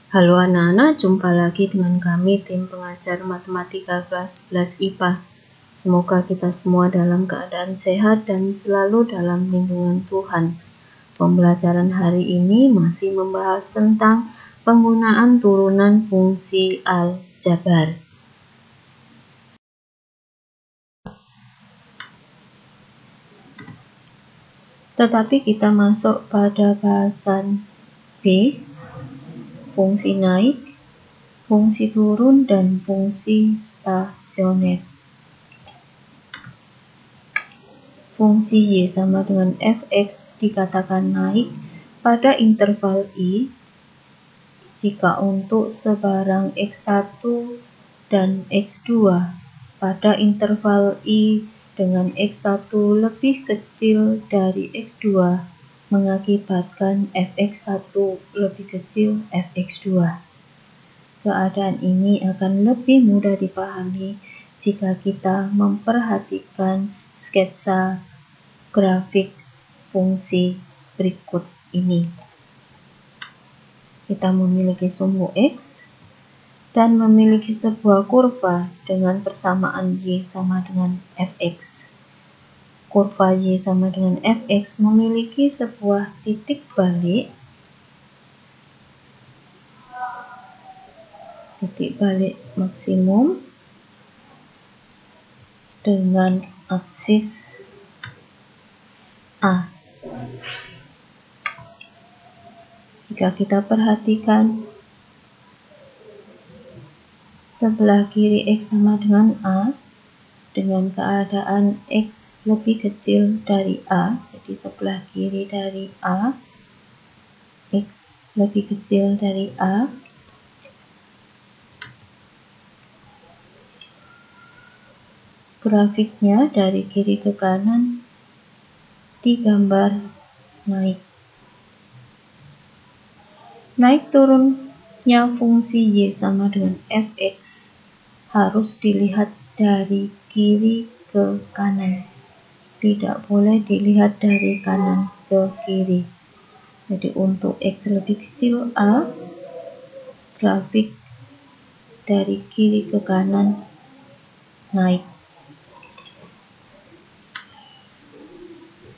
Halo anak-anak, jumpa lagi dengan kami tim pengajar matematika kelas 11 IPA. Semoga kita semua dalam keadaan sehat dan selalu dalam lindungan Tuhan. Pembelajaran hari ini masih membahas tentang penggunaan turunan fungsi aljabar. Tetapi kita masuk pada bahasan B, fungsi naik, fungsi turun, dan fungsi stasioner. Fungsi Y sama dengan fx dikatakan naik pada interval I jika untuk sebarang x1 dan x2 pada interval I dengan x1 lebih kecil dari x2 mengakibatkan fx1 lebih kecil fx2. Keadaan ini akan lebih mudah dipahami jika kita memperhatikan sketsa grafik fungsi berikut ini. Kita memiliki sumbu X dan memiliki sebuah kurva dengan persamaan Y sama dengan Fx. Kurva Y sama dengan Fx memiliki sebuah titik balik maksimum dengan aksis A. Jika kita perhatikan sebelah kiri X sama dengan A dengan keadaan X lebih kecil dari A, jadi sebelah kiri dari A X lebih kecil dari A, grafiknya dari kiri ke kanan digambar naik. Naik turunnya fungsi Y sama dengan Fx harus dilihat dari kiri ke kanan, tidak boleh dilihat dari kanan ke kiri. Jadi untuk X lebih kecil A, grafik dari kiri ke kanan naik.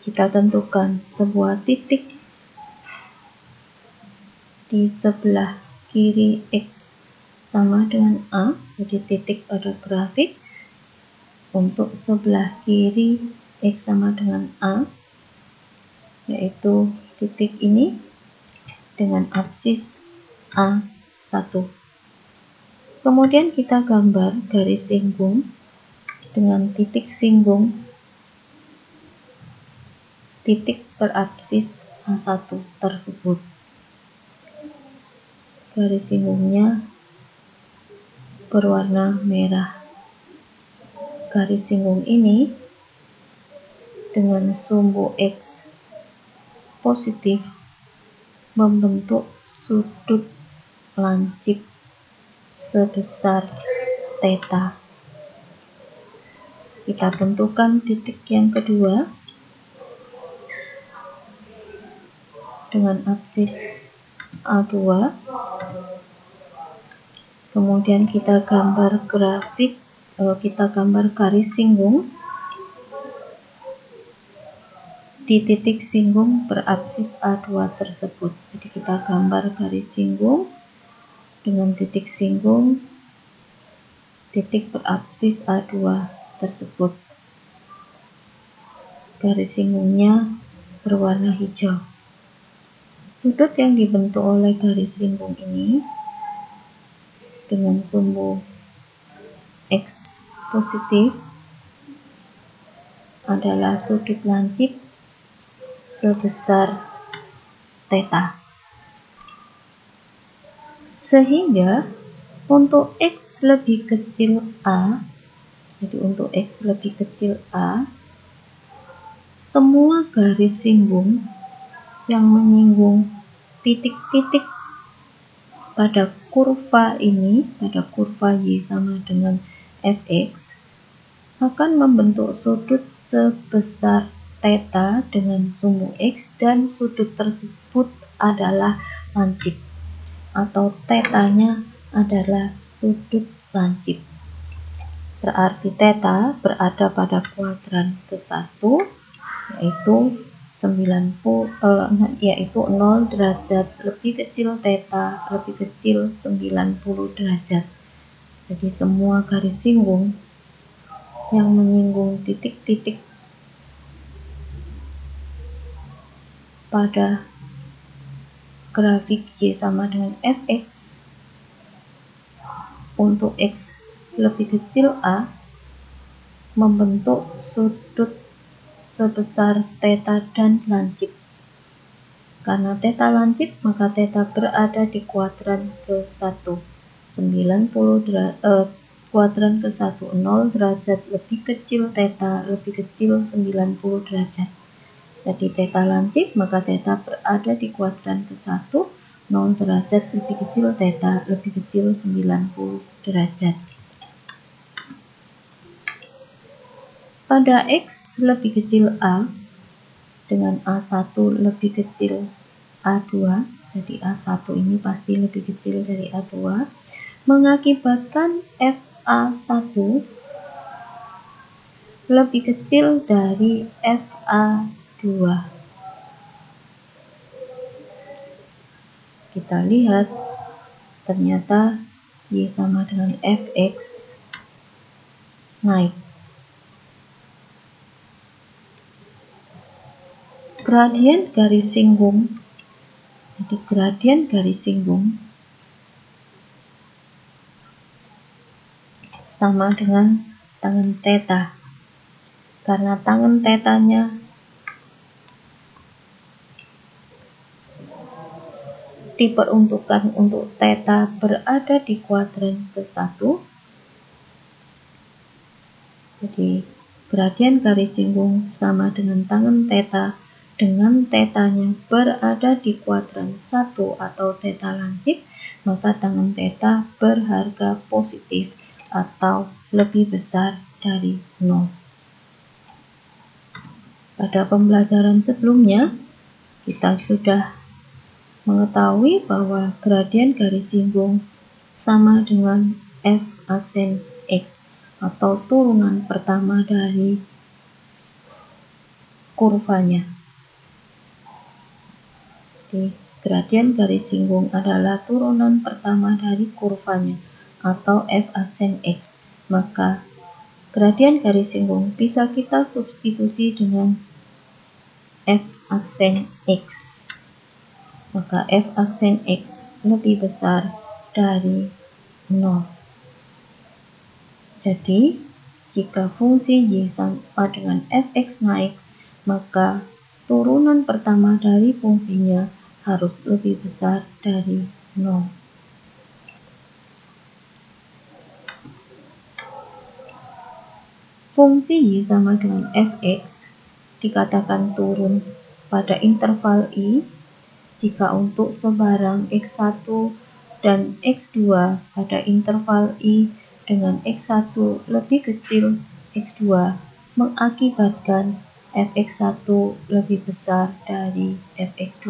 Kita tentukan sebuah titik di sebelah kiri X sama dengan A, jadi titik pada grafik untuk sebelah kiri X sama dengan A, yaitu titik ini dengan absis A1. Kemudian kita gambar garis singgung dengan titik singgung titik berabsis A1 tersebut. Garis singgungnya berwarna merah. Garis singgung ini dengan sumbu X positif membentuk sudut lancip sebesar theta. Kita tentukan titik yang kedua dengan absis A2. Kemudian kita gambar garis singgung di titik singgung berabsis A2 tersebut. Jadi kita gambar garis singgung dengan titik singgung titik berabsis A2 tersebut. Garis singgungnya berwarna hijau. Sudut yang dibentuk oleh garis singgung ini dengan sumbu X positif adalah sudut lancip sebesar theta. Sehingga untuk X lebih kecil A, jadi untuk X lebih kecil A, semua garis singgung yang menyinggung titik-titik pada kurva ini, pada kurva Y sama dengan Fx, akan membentuk sudut sebesar theta dengan sumbu X dan sudut tersebut adalah lancip. atau tetanya adalah sudut lancip. Berarti theta berada pada kuadran ke-1 yaitu 0 derajat lebih kecil theta lebih kecil 90 derajat. Jadi semua garis singgung yang menyinggung titik-titik pada grafik Y sama dengan fx untuk x lebih kecil a membentuk sudut sebesar theta dan lancip. Karena theta lancip, maka theta berada di kuadran ke-1 kuadran ke-1 0 derajat lebih kecil theta lebih kecil 90 derajat. Jadi theta lancip, maka theta berada di kuadran ke-1 0 derajat lebih kecil theta lebih kecil 90 derajat. Pada X lebih kecil A dengan A1 lebih kecil A2, jadi A1 ini pasti lebih kecil dari A2, mengakibatkan FA1 lebih kecil dari FA2. Kita lihat, ternyata Y sama dengan Fx naik. Gradien garis singgung, jadi gradien garis singgung sama dengan tangen theta. Karena tangen tetanya diperuntukkan untuk theta berada di kuadran ke-1, jadi gradien garis singgung sama dengan tangen theta dengan tetanya berada di kuadran 1 atau theta lancip, maka tangen theta berharga positif atau lebih besar dari 0. Pada pembelajaran sebelumnya, kita sudah mengetahui bahwa gradien garis singgung sama dengan f aksen x atau turunan pertama dari kurvanya. Jadi, gradien garis singgung adalah turunan pertama dari kurvanya atau f aksen x. Maka gradien garis singgung bisa kita substitusi dengan f aksen x. Maka f aksen x lebih besar dari 0. Jadi, jika fungsi y sama dengan fx naik, maka turunan pertama dari fungsinya harus lebih besar dari 0. Fungsi y sama dengan fx dikatakan turun pada interval i jika untuk sebarang x1 dan x2 pada interval i dengan x1 lebih kecil x2 mengakibatkan fx1 lebih besar dari fx2.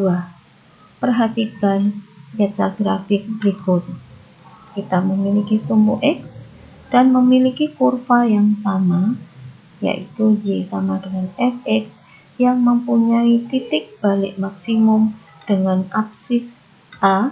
Perhatikan sketsa grafik berikut. Kita memiliki sumbu x dan memiliki kurva yang sama, yaitu y sama dengan fx yang mempunyai titik balik maksimum dengan apsis A.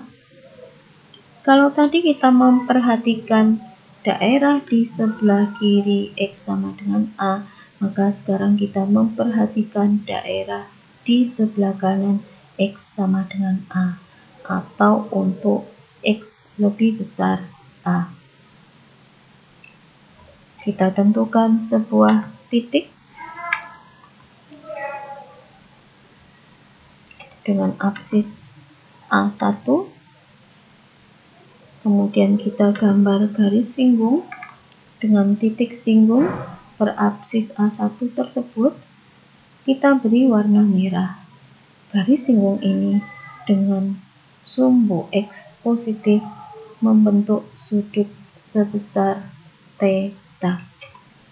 Kalau tadi kita memperhatikan daerah di sebelah kiri x sama dengan A, maka sekarang kita memperhatikan daerah di sebelah kanan x sama dengan A, atau untuk x lebih besar A. Kita tentukan sebuah titik dengan apsis A1, kemudian kita gambar garis singgung dengan titik singgung per apsis A1 tersebut, kita beri warna merah. Garis singgung ini dengan sumbu x positif membentuk sudut sebesar theta,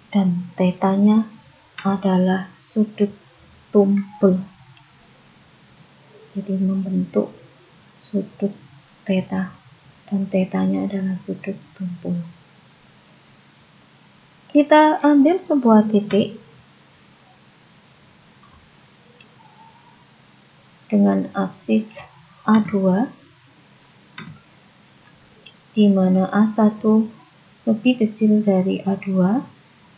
dan tetanya adalah sudut tumpul. Jadi membentuk sudut theta, dan tetanya adalah sudut tumpul. Kita ambil sebuah titik dengan absis A2, di mana A1 lebih kecil dari A2,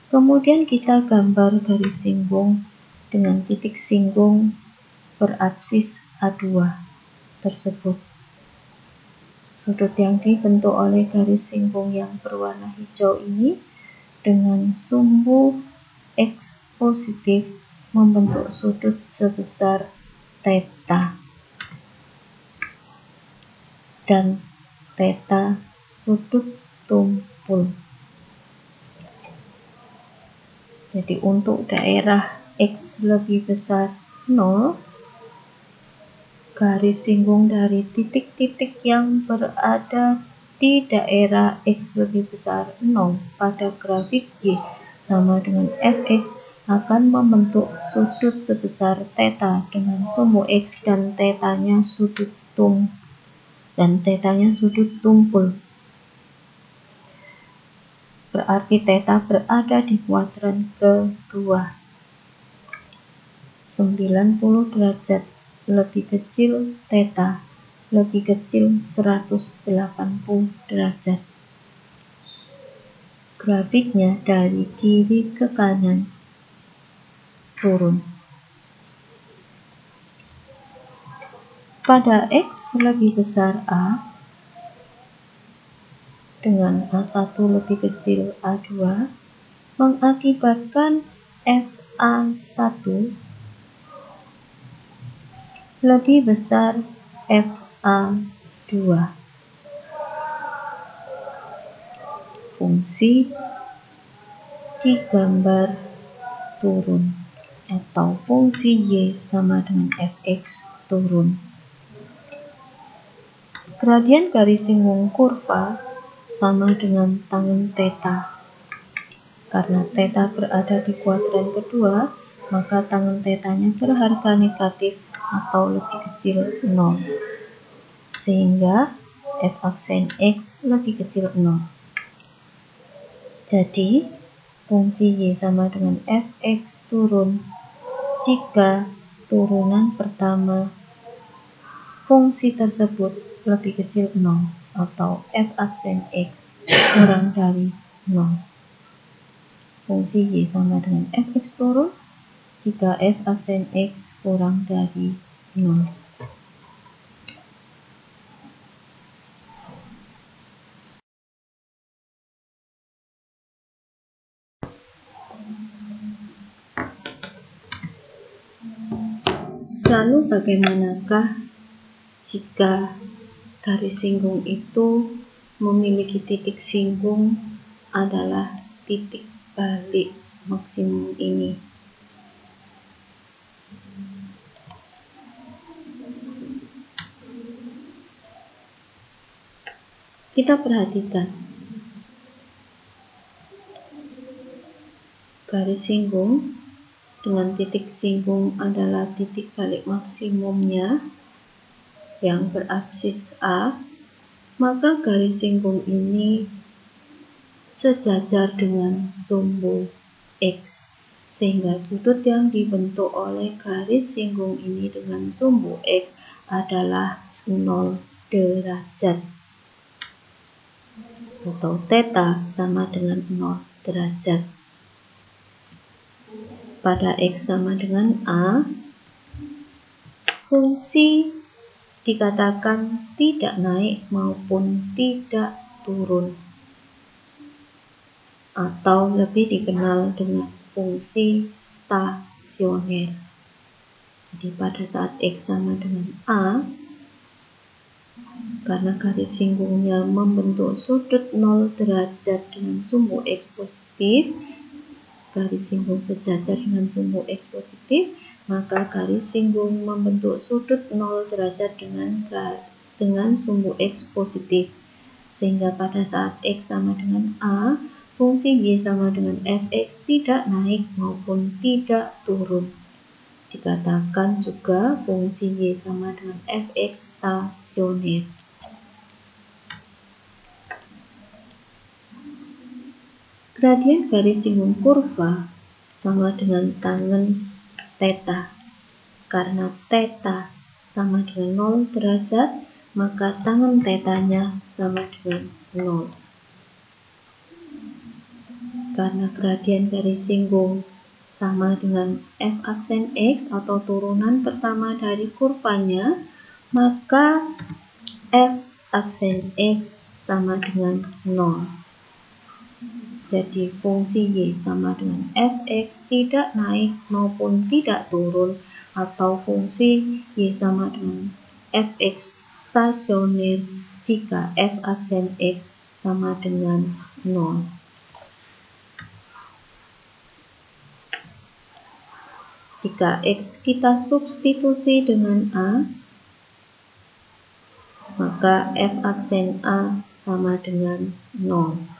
kemudian kita gambar garis singgung dengan titik singgung berabsis A2 tersebut. Sudut yang dibentuk oleh garis singgung yang berwarna hijau ini dengan sumbu X positif membentuk sudut sebesar theta, dan theta sudut tumpul. Jadi untuk daerah X lebih besar 0, garis singgung dari titik-titik yang berada di daerah X lebih besar 0 pada grafik Y sama dengan Fx akan membentuk sudut sebesar theta dengan sumbu X dan tetanya sudut tumpul. Berarti theta berada di kuadran kedua. 90 derajat lebih kecil theta lebih kecil 180 derajat. Grafiknya dari kiri ke kanan turun. Pada X lebih besar A dengan A1 lebih kecil A2 mengakibatkan FA1 lebih besar FA2. Fungsi digambar turun, atau fungsi Y sama dengan Fx turun. Gradien garis singgung kurva sama dengan tangen theta. Karena theta berada di kuadran kedua, maka tangen tetanya berharga negatif atau lebih kecil 0. Sehingga f aksen X lebih kecil 0. Jadi, fungsi Y sama dengan Fx turun jika turunan pertama fungsi tersebut lebih kecil 0 atau f aksen X kurang dari 0. Fungsi Y sama dengan Fx turun jika f aksen X kurang dari 0. Lalu bagaimanakah jika garis singgung itu memiliki titik singgung adalah titik balik maksimum ini? Kita perhatikan garis singgung dengan titik singgung adalah titik balik maksimumnya yang berabsis A, maka garis singgung ini sejajar dengan sumbu X, sehingga sudut yang dibentuk oleh garis singgung ini dengan sumbu X adalah 0 derajat, atau theta sama dengan 0 derajat. Pada X sama dengan A, fungsi dikatakan tidak naik maupun tidak turun, atau lebih dikenal dengan fungsi stasioner. Jadi pada saat X sama dengan A, karena garis singgungnya membentuk sudut 0 derajat dengan sumbu X positif, garis singgung sejajar dengan sumbu X positif, maka garis singgung membentuk sudut 0 derajat dengan sumbu X positif. Sehingga pada saat X sama dengan A, fungsi Y sama dengan Fx tidak naik maupun tidak turun. Dikatakan juga fungsi Y sama dengan Fx stasioner. Gradien garis singgung kurva sama dengan tangen theta. Karena theta sama dengan 0 derajat, maka tangen tetanya sama dengan 0. Karena gradien garis singgung sama dengan f aksen x atau turunan pertama dari kurvanya, maka f aksen x sama dengan 0. Jadi fungsi y sama dengan fx tidak naik maupun tidak turun, atau fungsi y sama dengan fx stasioner jika f aksen x sama dengan 0. Jika x kita substitusi dengan a, maka f aksen a sama dengan 0.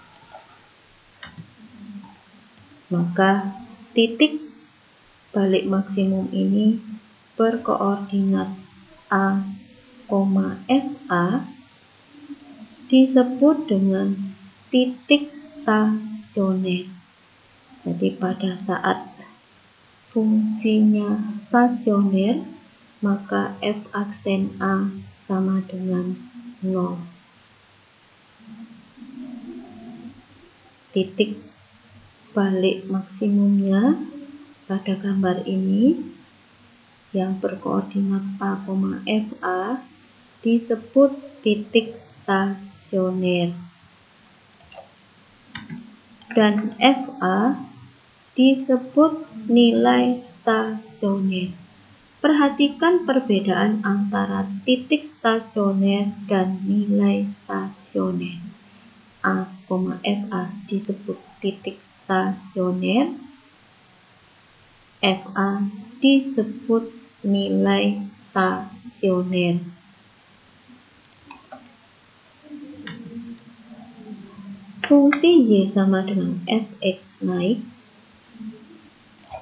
Maka titik balik maksimum ini berkoordinat a, fa disebut dengan titik stasioner. Jadi pada saat fungsinya stasioner, maka f aksen a sama dengan 0. Titik balik maksimumnya pada gambar ini yang berkoordinat a, fa disebut titik stasioner, dan fa disebut nilai stasioner. Perhatikan perbedaan antara titik stasioner dan nilai stasioner. A, fa disebut titik stasioner, fa disebut nilai stasioner. Fungsi y sama dengan fx naik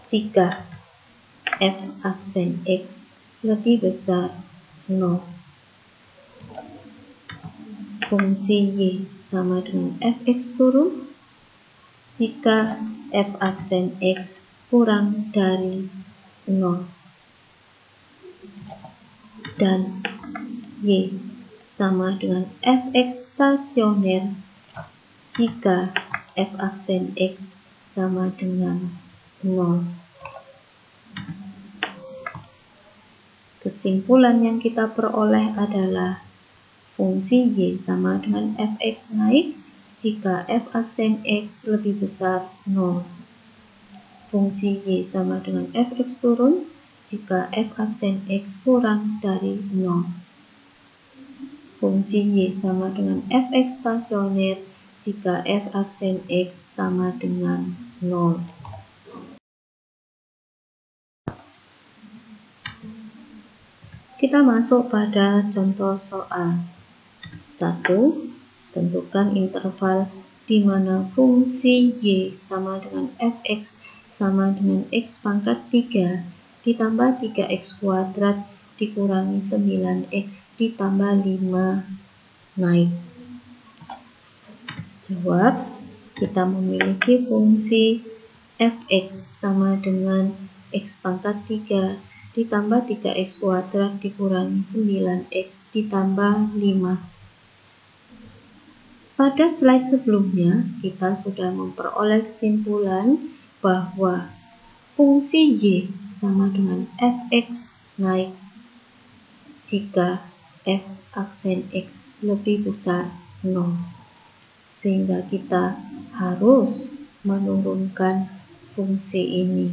jika f aksen x lebih besar 0. Fungsi y sama dengan fx turun jika f aksen x kurang dari 0. Dan y sama dengan fx stasioner jika f aksen x sama dengan 0. Kesimpulan yang kita peroleh adalah fungsi y sama dengan fx naik jika f aksen x lebih besar 0. Fungsi y sama dengan fx turun jika f aksen x kurang dari 0. Fungsi y sama dengan fx stasioner jika f aksen x sama dengan 0. Kita masuk pada contoh soal. 1. Tentukan interval di mana fungsi y sama dengan fx sama dengan x pangkat 3 ditambah 3x kuadrat dikurangi 9x ditambah 5 naik. Jawab, kita memiliki fungsi fx sama dengan x pangkat 3 ditambah 3x kuadrat dikurangi 9x ditambah 5. Pada slide sebelumnya, kita sudah memperoleh kesimpulan bahwa fungsi y sama dengan fx naik jika f aksen x lebih besar 0. Sehingga kita harus menurunkan fungsi ini.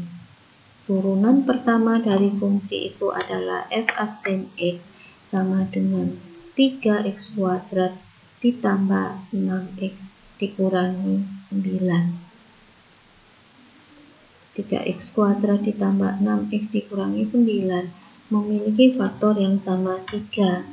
Turunan pertama dari fungsi itu adalah f aksen x sama dengan 3x kuadrat ditambah 6x dikurangi 9. 3x kuadrat ditambah 6x dikurangi 9 memiliki faktor yang sama 3.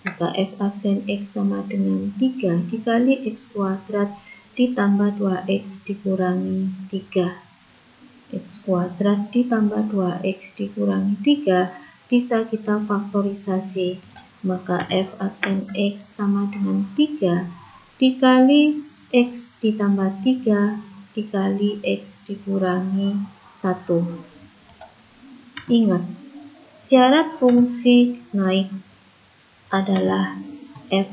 Maka f aksen x sama dengan 3 dikali x kuadrat ditambah 2x dikurangi 3. X kuadrat ditambah 2x dikurangi 3 bisa kita faktorisasi. Maka f aksen x sama dengan 3 dikali x ditambah 3 dikali X dikurangi 1. Ingat, syarat fungsi naik adalah f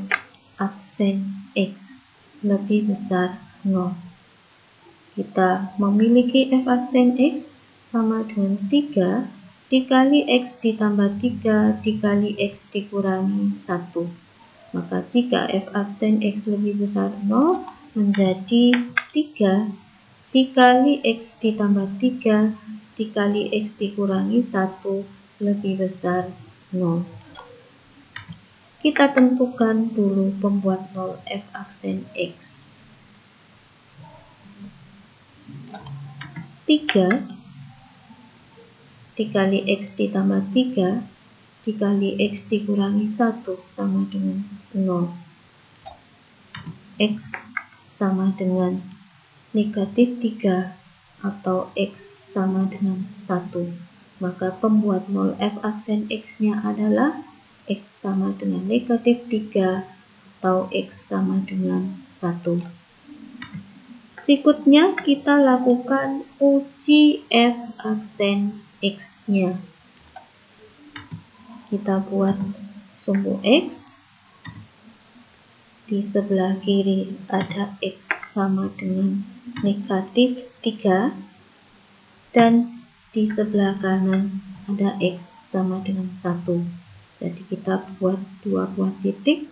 aksen X lebih besar 0. Kita memiliki f aksen X sama dengan 3 dikali X ditambah 3 dikali X dikurangi 1. Maka jika f aksen X lebih besar 0 menjadi 3 dikali X ditambah 3 dikali X dikurangi 1 lebih besar 0. Kita tentukan dulu pembuat 0 f aksen X. 3 dikali X ditambah 3 dikali X dikurangi 1 sama dengan 0. X sama dengan negatif 3 atau X sama dengan 1. Maka pembuat 0 f aksen X-nya adalah X sama dengan negatif 3 atau X sama dengan 1. Berikutnya kita lakukan uji f aksen X-nya. Kita buat sumbu X. Di sebelah kiri ada X sama dengan negatif 3 dan di sebelah kanan ada X sama dengan 1. Jadi kita buat dua buah titik.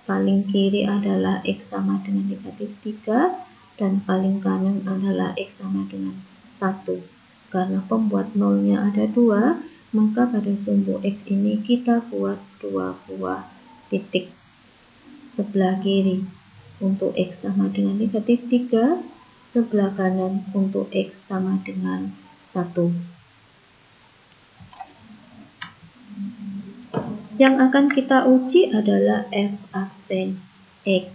Paling kiri adalah X sama dengan negatif 3 dan paling kanan adalah X sama dengan 1. Karena pembuat nolnya ada 2, maka pada sumbu X ini kita buat dua buah titik. Sebelah kiri untuk X sama dengan negatif 3, sebelah kanan untuk X sama dengan 1. Yang akan kita uji adalah f aksen X.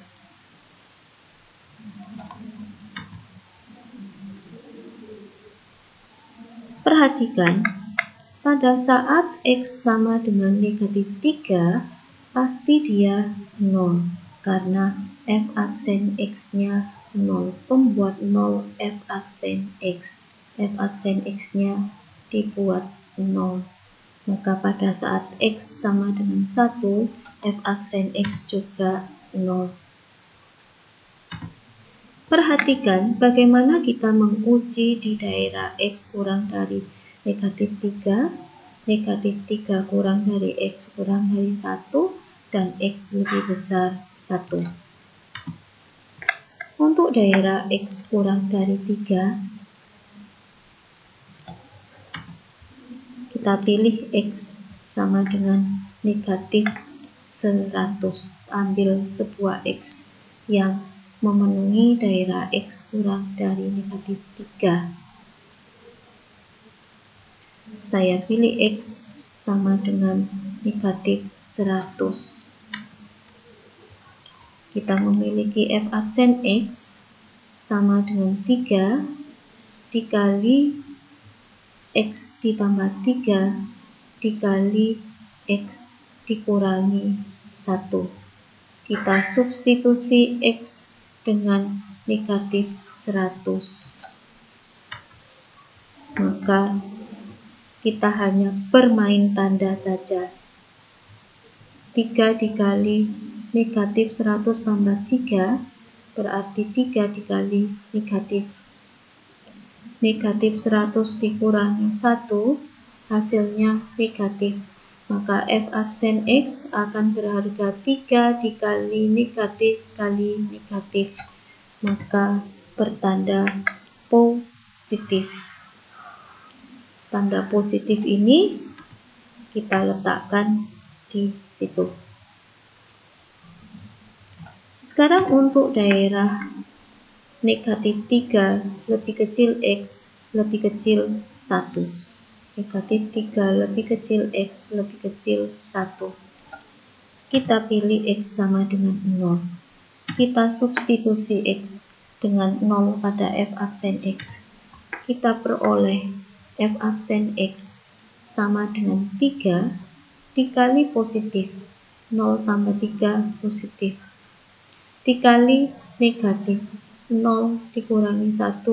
Perhatikan, pada saat X sama dengan negatif 3, pasti dia 0, karena f aksen X-nya 0. Pembuat 0 f aksen X. F aksen X-nya dibuat 0. Maka pada saat X sama dengan 1, f aksen X juga 0. Perhatikan bagaimana kita menguji di daerah X kurang dari negatif 3, negatif 3 kurang dari X kurang dari 1, dan X lebih besar 1. Untuk daerah X kurang dari 3, kita pilih X sama dengan negatif 100. Ambil sebuah X yang memenuhi daerah X kurang dari negatif 3. Saya pilih X sama dengan negatif 100. Kita memiliki f aksen X sama dengan 3 dikali X ditambah 3 dikali X dikurangi 1. Kita substitusi X dengan negatif 100. Maka kita hanya bermain tanda saja. 3 dikali negatif 100 tambah 3 berarti 3 dikali negatif 100 dikurangi 1, hasilnya negatif. Maka f aksen X akan berharga 3 dikali negatif kali negatif. Maka bertanda positif. Tanda positif ini kita letakkan di situ. Sekarang untuk daerah negatif 3 lebih kecil X lebih kecil 1. Negatif 3 lebih kecil X lebih kecil 1. Kita pilih X sama dengan 0. Kita substitusi X dengan 0 pada f aksen X. Kita peroleh f aksen X sama dengan 3 dikali positif. 0 tambah 3 positif. Dikali negatif. 0 dikurangi 1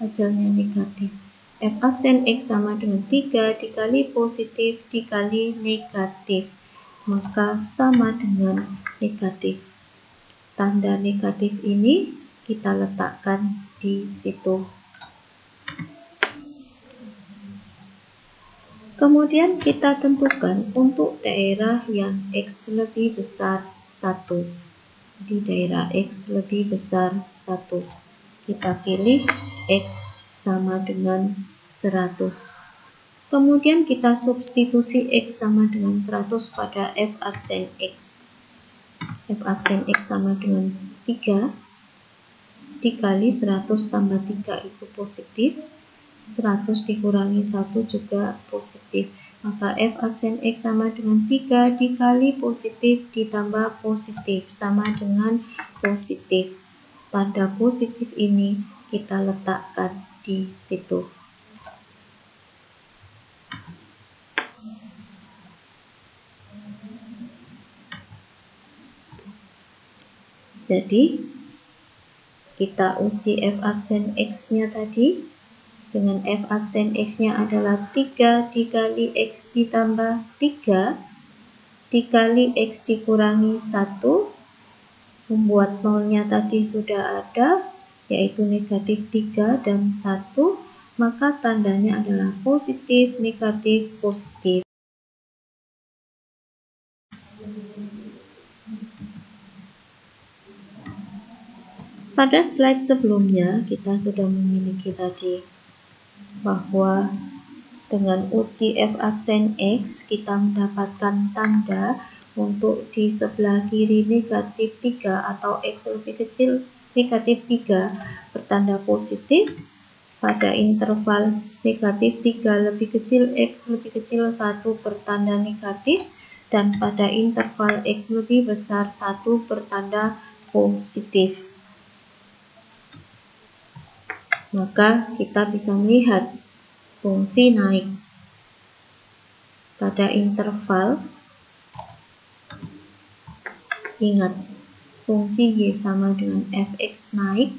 hasilnya negatif. F aksen X sama dengan 3 dikali positif dikali negatif, maka sama dengan negatif. Tanda negatif ini kita letakkan di situ. Kemudian kita tentukan untuk daerah yang X lebih besar 1. Di daerah X lebih besar 1, kita pilih X sama dengan 100. Kemudian kita substitusi X sama dengan 100 pada F aksen X. F aksen X sama dengan 3 dikali 100 tambah 3 itu positif, 100 dikurangi 1 juga positif, maka F aksen X sama dengan 3 dikali positif ditambah positif sama dengan positif. Tanda positif ini kita letakkan di situ. Jadi kita uji F aksen X-nya tadi dengan F aksen X-nya adalah 3 dikali X ditambah 3 dikali X dikurangi 1, membuat nolnya tadi sudah ada, yaitu negatif 3 dan 1, maka tandanya adalah positif, negatif, positif. Pada slide sebelumnya kita sudah memiliki tadi bahwa dengan uji F aksen X kita mendapatkan tanda untuk di sebelah kiri negatif 3 atau X lebih kecil negatif 3 bertanda positif, pada interval negatif 3 lebih kecil X lebih kecil 1 bertanda negatif, dan pada interval X lebih besar 1 bertanda positif. Maka kita bisa melihat fungsi naik pada interval. Ingat, fungsi Y sama dengan fx naik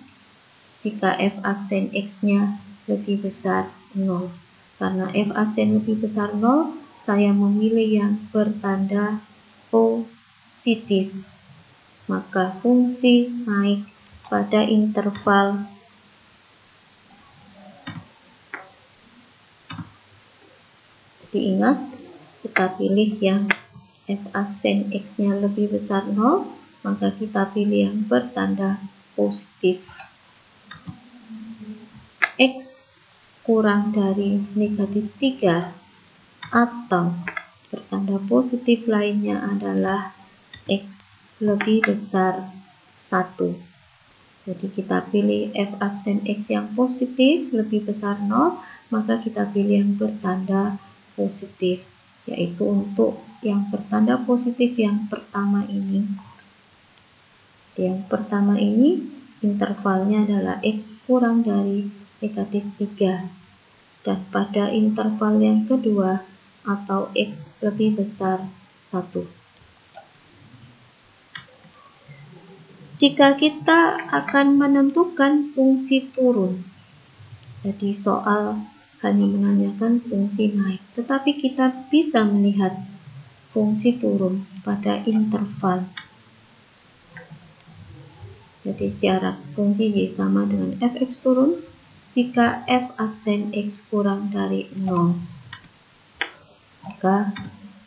jika f aksen X-nya lebih besar 0. Karena f aksen lebih besar 0, saya memilih yang bertanda positif. Maka fungsi naik pada interval diingat, kita pilih yang f aksen X-nya lebih besar 0, maka kita pilih yang bertanda positif. X kurang dari negatif 3 atau bertanda positif lainnya adalah X lebih besar 1. Jadi kita pilih f aksen X yang positif lebih besar 0, maka kita pilih yang bertanda positif, yaitu untuk yang bertanda positif yang pertama ini. Yang pertama ini intervalnya adalah X kurang dari negatif 3, dan pada interval yang kedua atau X lebih besar 1. Jika kita akan menentukan fungsi turun, jadi soal hanya menanyakan fungsi naik, tetapi kita bisa melihat fungsi turun pada interval. Jadi syarat fungsi Y sama dengan fx turun jika f aksen X kurang dari 0. Maka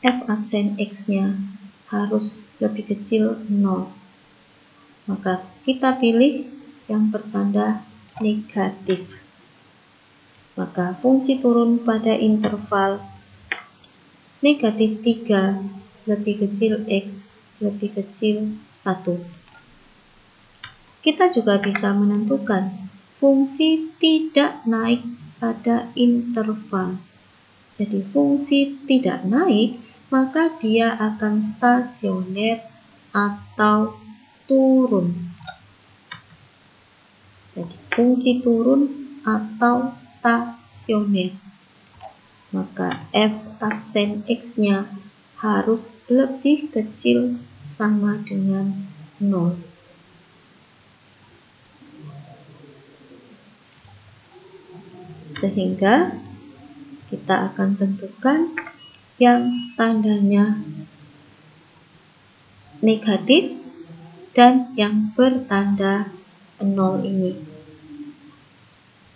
f aksen X-nya harus lebih kecil 0. Maka kita pilih yang bertanda negatif. Maka fungsi turun pada interval negatif 3 lebih kecil X lebih kecil 1. Kita juga bisa menentukan fungsi tidak naik pada interval. Jadi fungsi tidak naik, maka dia akan stasioner atau turun. Jadi fungsi turun atau stasioner, maka f aksen X-nya harus lebih kecil sama dengan 0. Sehingga kita akan tentukan yang tandanya negatif dan yang bertanda 0 ini.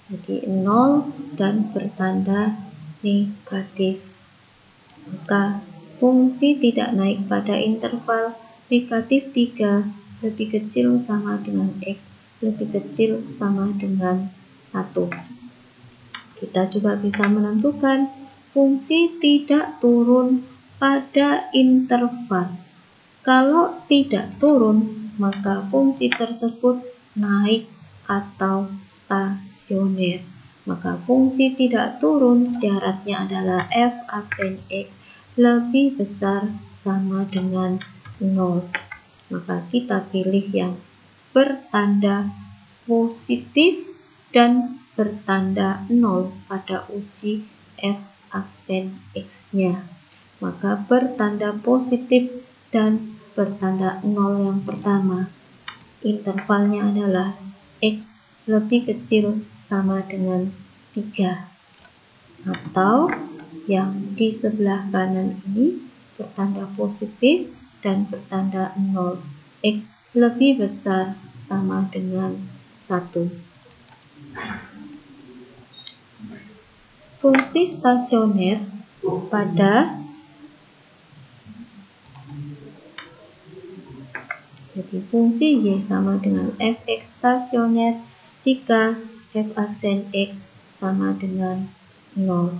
Jadi 0 dan bertanda negatif. Maka fungsi tidak naik pada interval negatif 3 lebih kecil sama dengan X lebih kecil sama dengan 1. Kita juga bisa menentukan fungsi tidak turun pada interval. Kalau tidak turun, maka fungsi tersebut naik atau stasioner. Maka fungsi tidak turun syaratnya adalah f aksen X lebih besar sama dengan 0. Maka kita pilih yang bertanda positif dan bertanda 0 pada uji f aksen X-nya. Maka bertanda positif dan bertanda 0 yang pertama, intervalnya adalah X lebih kecil sama dengan 3. Atau yang di sebelah kanan ini bertanda positif dan bertanda 0, X lebih besar sama dengan 1. Fungsi stasioner pada Jadi fungsi Y sama dengan fx stasioner jika f aksen X sama dengan 0.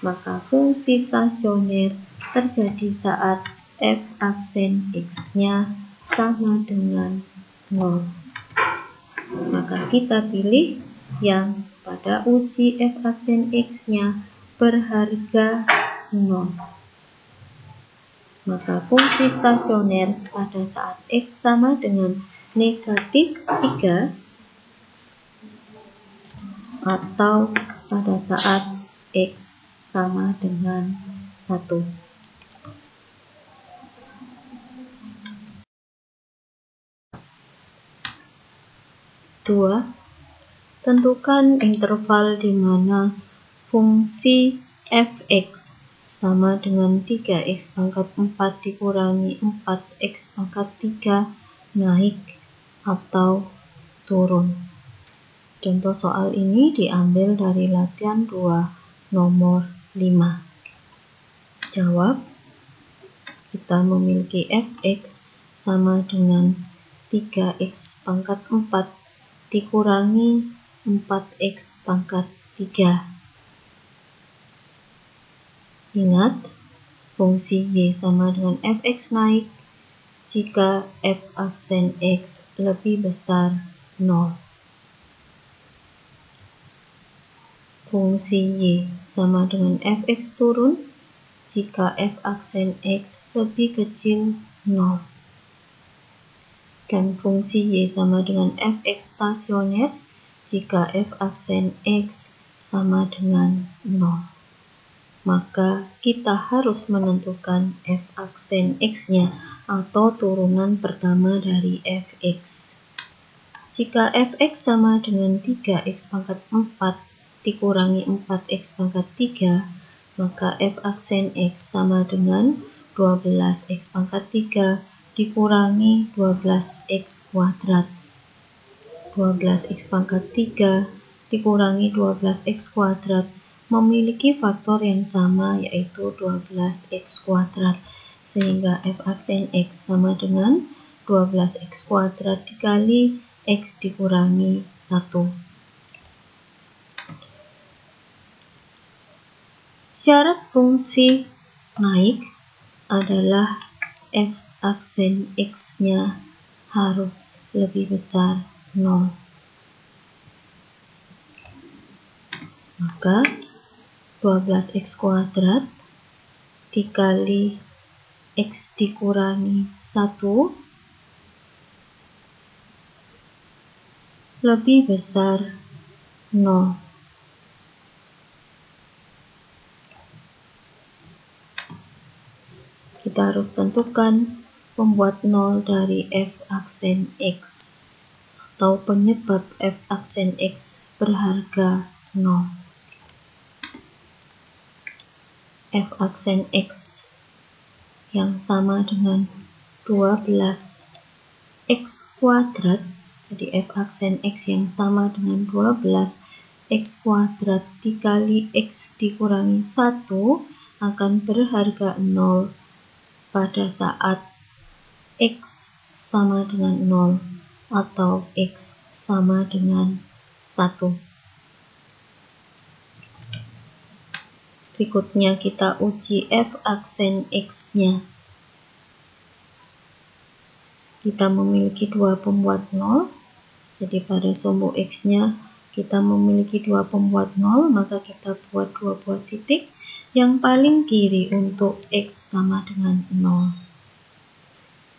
Maka fungsi stasioner terjadi saat f aksen X-nya sama dengan 0. Maka kita pilih yang pada uji f aksen X-nya berharga 0. Maka fungsi stasioner pada saat X sama dengan negatif 3 atau pada saat X sama dengan 1. Dua, tentukan interval di mana fungsi fx sama dengan 3x pangkat 4 dikurangi 4x pangkat 3 naik atau turun. Contoh soal ini diambil dari latihan 2 nomor 5. Jawab, kita memiliki fx sama dengan 3x pangkat 4 dikurangi 4x pangkat 3. Ingat, fungsi Y sama dengan fx naik jika f aksen X lebih besar 0. Fungsi Y sama dengan fx turun jika f aksen X lebih kecil 0. Dan fungsi Y sama dengan fx stasioner jika f aksen X sama dengan 0. Maka kita harus menentukan f aksen X-nya atau turunan pertama dari fx. Jika fx sama dengan 3x pangkat 4 dikurangi 4x pangkat 3, maka f aksen X sama dengan 12x pangkat 3 dikurangi 12x kuadrat. 12x pangkat 3 dikurangi 12x kuadrat memiliki faktor yang sama, yaitu 12x kuadrat, sehingga f aksen X sama dengan 12x kuadrat dikali X dikurangi 1. Syarat fungsi naik adalah f aksen X-nya harus lebih besar 0. Maka 12x kuadrat dikali X dikurangi 1 lebih besar 0. Kita harus tentukan pembuat 0 dari f aksen X atau penyebab f aksen X berharga 0. f aksen x yang sama dengan 12 x kuadrat. Jadi f aksen x yang sama dengan 12 x kuadrat dikali x dikurangi 1 akan berharga 0 pada saat x sama dengan 0 atau x sama dengan 1. Berikutnya kita uji f aksen x-nya. Kita memiliki dua pembuat 0, jadi pada sumbu x-nya kita memiliki dua pembuat 0, maka kita buat dua buah titik. Yang paling kiri untuk x sama dengan 0.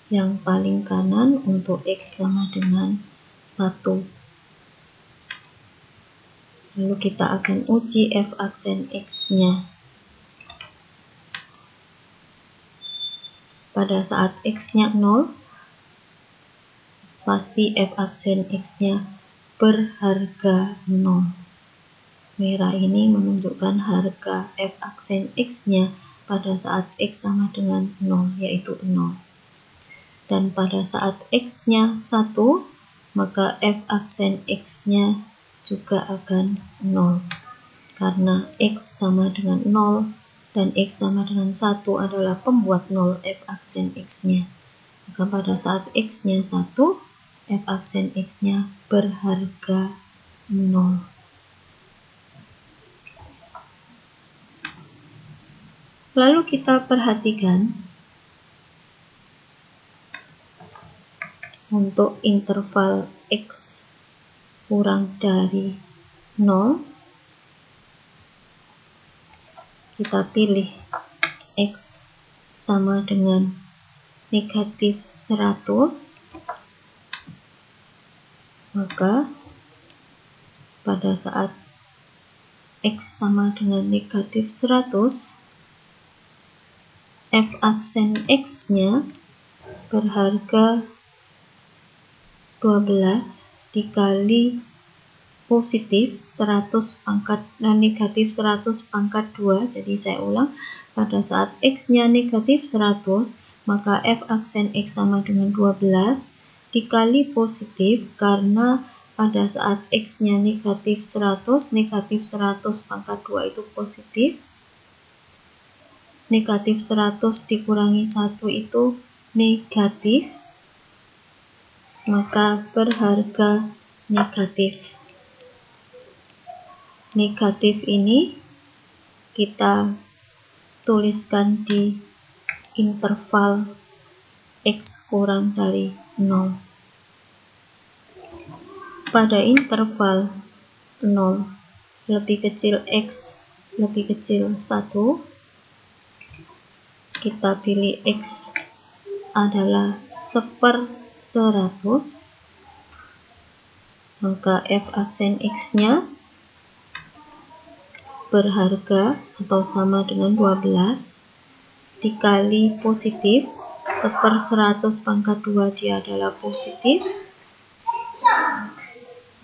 Yang paling kanan untuk x sama dengan 1. Lalu kita akan uji f aksen x-nya. Pada saat x-nya 0, pasti f aksen x-nya berharga 0. Merah ini menunjukkan harga f aksen x-nya pada saat x sama dengan 0, yaitu 0. Dan pada saat x-nya 1, maka f aksen x-nya juga akan 0. Karena x sama dengan 0 dan x sama dengan 1 adalah pembuat 0 f aksen x-nya. Maka pada saat x-nya 1, f aksen x-nya berharga 0. Lalu kita perhatikan untuk interval x kurang dari 0, kita pilih x sama dengan negatif 100, maka pada saat x sama dengan negatif 100, f aksen x-nya berharga 12 dikali positif 100 pangkat negatif 100 pangkat 2. Jadi saya ulang, pada saat x-nya negatif 100, maka f aksen x sama dengan 12 dikali positif, karena pada saat x-nya negatif 100, negatif 100 pangkat 2 itu positif. Negatif 100 dikurangi 1 itu negatif, maka berharga negatif. Negatif ini kita tuliskan di interval x kurang dari 0. Pada interval 0 lebih kecil x lebih kecil 1, kita pilih x adalah 1/100, maka f aksen x-nya berharga atau sama dengan 12 dikali positif 1/100 pangkat 2, dia adalah positif,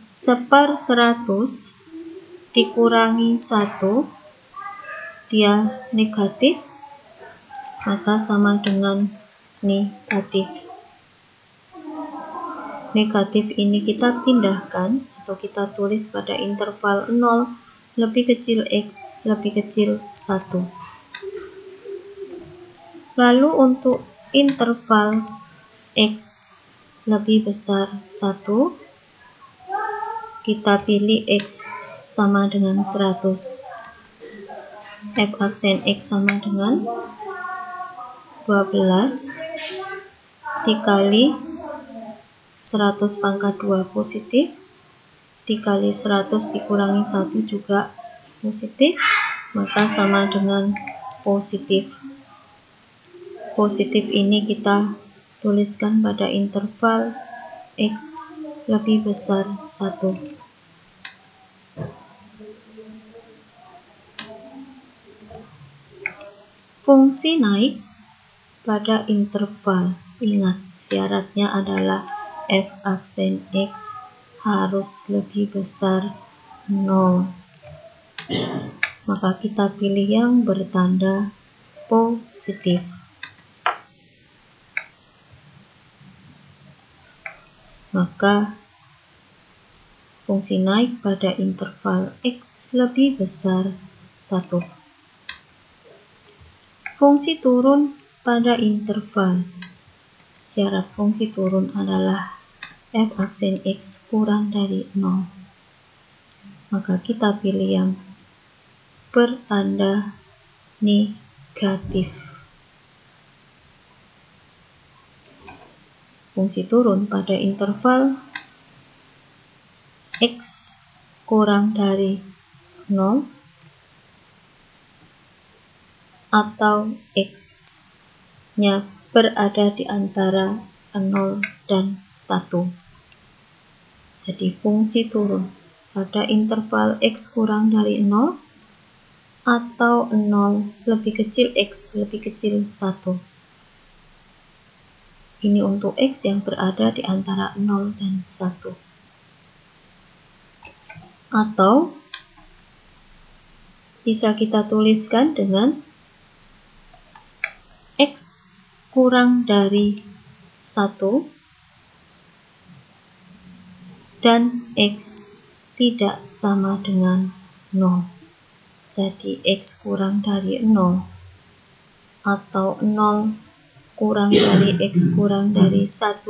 1/100 dikurangi 1, dia negatif, maka sama dengan negatif. Negatif ini kita pindahkan atau kita tulis pada interval 0 lebih kecil x lebih kecil 1. Lalu untuk interval x lebih besar 1, kita pilih x sama dengan 100. F aksen x sama dengan 12 dikali 100 pangkat 2 positif, dikali 100 dikurangi 1 juga positif, maka sama dengan positif. Positif ini kita tuliskan pada interval x lebih besar 1. Fungsi naik pada interval. Ingat, syaratnya adalah f aksen x harus lebih besar 0. maka kita pilih yang bertanda positif. Maka fungsi naik pada interval X lebih besar 1. Fungsi turun pada interval. Syarat fungsi turun adalah f aksen X kurang dari 0. Maka kita pilih yang bertanda negatif. Fungsi turun pada interval X kurang dari 0 atau X-nya berada di antara 0 dan 1. Jadi fungsi turun pada interval X kurang dari 0 atau 0 lebih kecil X lebih kecil 1. Ini untuk X yang berada di antara 0 dan 1. Atau bisa kita tuliskan dengan X kurang dari 1 dan X tidak sama dengan 0. Jadi X kurang dari 0 atau 0 kurang dari X kurang dari 1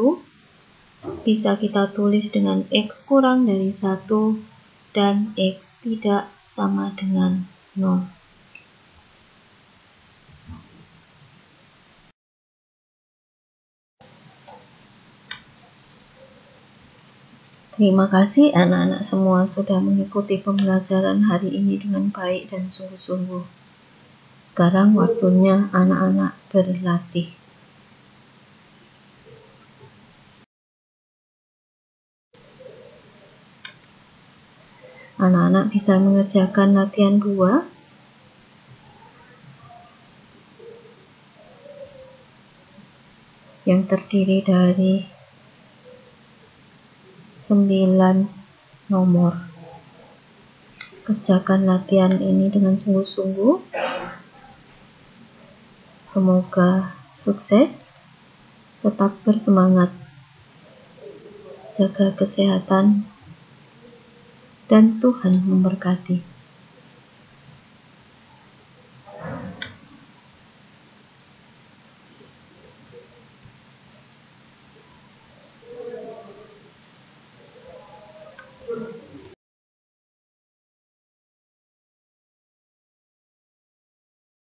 bisa kita tulis dengan X kurang dari 1 dan X tidak sama dengan 0. Terima kasih anak-anak semua sudah mengikuti pembelajaran hari ini dengan baik dan sungguh-sungguh. Sekarang waktunya anak-anak berlatih. Anak-anak bisa mengerjakan latihan 2 yang terdiri dari 9 nomor. Kerjakan latihan ini dengan sungguh-sungguh. Semoga sukses, tetap bersemangat, jaga kesehatan, dan Tuhan memberkati.